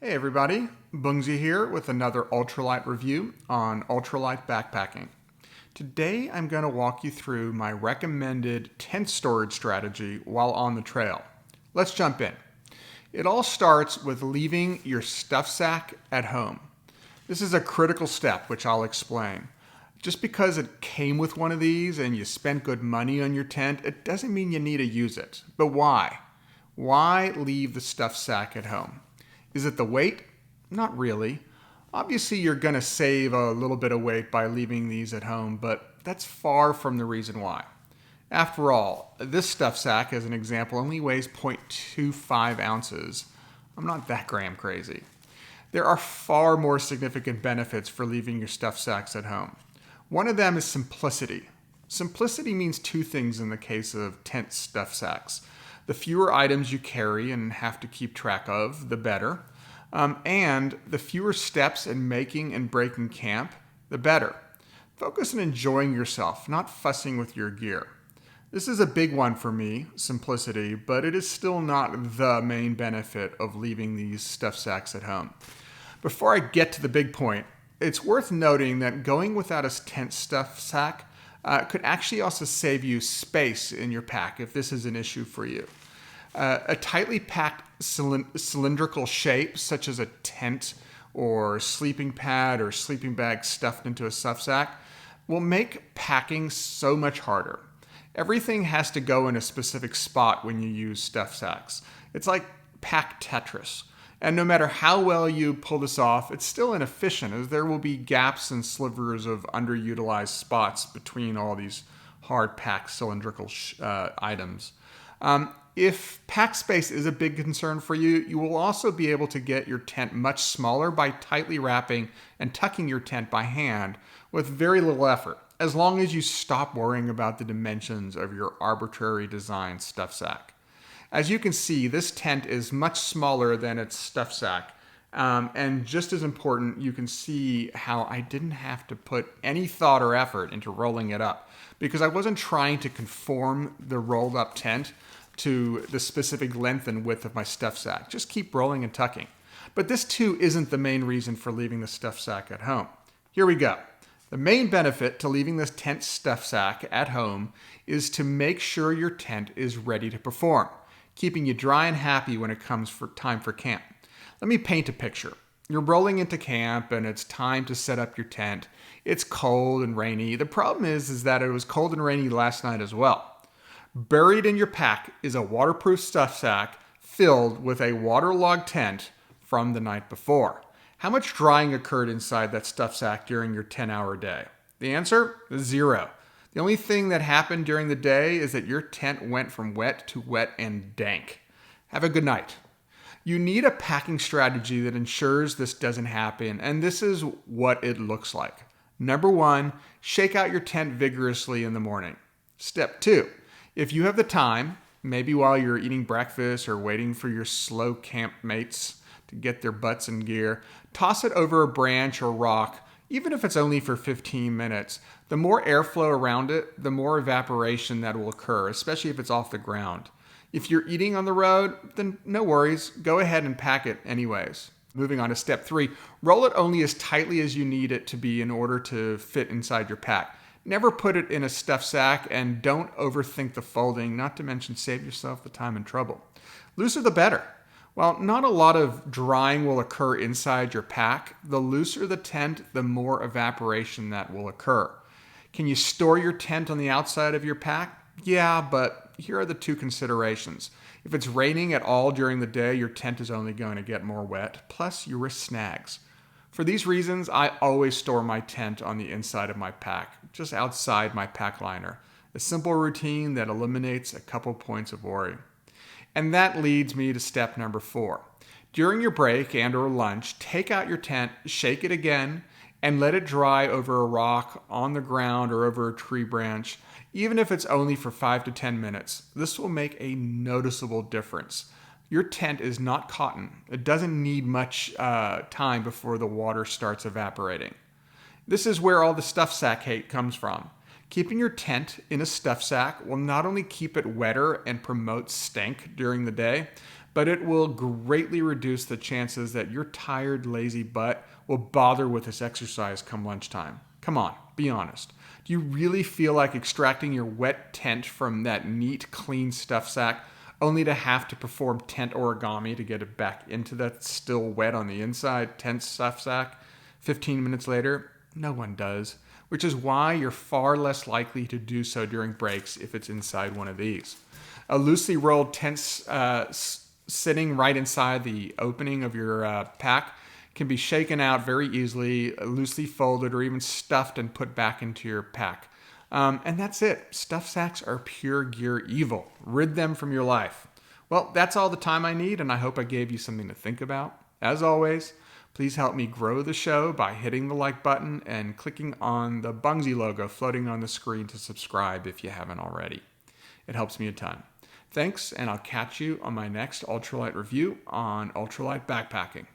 Hey everybody, Bungzy here with another ultralight review on ultralight backpacking. Today I'm going to walk you through my recommended tent storage strategy while on the trail. Let's jump in. It all starts with leaving your stuff sack at home. This is a critical step, which I'll explain. Just because it came with one of these and you spent good money on your tent, it doesn't mean you need to use it. But why? Why leave the stuff sack at home? Is it the weight? Not really. Obviously, you're going to save a little bit of weight by leaving these at home, but that's far from the reason why. After all, this stuff sack, as an example, only weighs 0.25 ounces. I'm not that gram crazy. There are far more significant benefits for leaving your stuff sacks at home. One of them is simplicity. Simplicity means two things in the case of tent stuff sacks. The fewer items you carry and have to keep track of, the better. And the fewer steps in making and breaking camp, the better. Focus on enjoying yourself, not fussing with your gear. This is a big one for me, simplicity, but it is still not the main benefit of leaving these stuff sacks at home. Before I get to the big point, it's worth noting that going without a tent stuff sack could actually also save you space in your pack if this is an issue for you. A tightly packed cylindrical shape, such as a tent or sleeping pad or sleeping bag stuffed into a stuff sack, will make packing so much harder. Everything has to go in a specific spot when you use stuff sacks. It's like pack Tetris. And no matter how well you pull this off, it's still inefficient, as there will be gaps and slivers of underutilized spots between all these hard-packed cylindrical items. If pack space is a big concern for you, you will also be able to get your tent much smaller by tightly wrapping and tucking your tent by hand with very little effort, as long as you stop worrying about the dimensions of your arbitrary design stuff sack. As you can see, this tent is much smaller than its stuff sack. And just as important, you can see how I didn't have to put any thought or effort into rolling it up, because I wasn't trying to conform the rolled up tent to the specific length and width of my stuff sack. Just keep rolling and tucking. But this too isn't the main reason for leaving the stuff sack at home. Here we go. The main benefit to leaving this tent stuff sack at home is to make sure your tent is ready to perform, keeping you dry and happy when it comes for time for camp. Let me paint a picture. You're rolling into camp and it's time to set up your tent. It's cold and rainy. The problem is that it was cold and rainy last night as well. Buried in your pack is a waterproof stuff sack filled with a waterlogged tent from the night before. How much drying occurred inside that stuff sack during your 10-hour day? The answer is 0. The only thing that happened during the day is that your tent went from wet to wet and dank. Have a good night. You need a packing strategy that ensures this doesn't happen, and this is what it looks like. Number 1, shake out your tent vigorously in the morning. Step 2, if you have the time, maybe while you're eating breakfast or waiting for your slow camp mates to get their butts in gear, toss it over a branch or rock, even if it's only for 15 minutes. The more airflow around it, the more evaporation that will occur, especially if it's off the ground. If you're eating on the road, then no worries, go ahead and pack it anyways. Moving on to step 3, roll it only as tightly as you need it to be in order to fit inside your pack. Never put it in a stuff sack, and don't overthink the folding, not to mention save yourself the time and trouble. Looser the better. While not a lot of drying will occur inside your pack, the looser the tent, the more evaporation that will occur. Can you store your tent on the outside of your pack? Yeah, but here are the 2 considerations. If it's raining at all during the day, your tent is only going to get more wet, plus you risk snags. For these reasons, I always store my tent on the inside of my pack, just outside my pack liner. A simple routine that eliminates a couple points of worry. And that leads me to step number 4. During your break and or lunch, take out your tent, shake it again, and let it dry over a rock, on the ground, or over a tree branch, even if it's only for 5 to 10 minutes. This will make a noticeable difference. Your tent is not cotton. It doesn't need much time before the water starts evaporating. This is where all the stuff sack hate comes from. Keeping your tent in a stuff sack will not only keep it wetter and promote stink during the day, but it will greatly reduce the chances that your tired, lazy butt will bother with this exercise come lunchtime. Come on, be honest. Do you really feel like extracting your wet tent from that neat, clean stuff sack only to have to perform tent origami to get it back into that still wet on the inside tent stuff sack 15 minutes later? No one does, which is why you're far less likely to do so during breaks if it's inside one of these. A loosely rolled tent sitting right inside the opening of your pack can be shaken out very easily, loosely folded, or even stuffed and put back into your pack. And that's it. Stuff sacks are pure gear evil. Rid them from your life. Well, that's all the time I need, and I hope I gave you something to think about. As always, please help me grow the show by hitting the like button and clicking on the Bungzy logo floating on the screen to subscribe if you haven't already. It helps me a ton. Thanks, and I'll catch you on my next ultralight review on ultralight backpacking.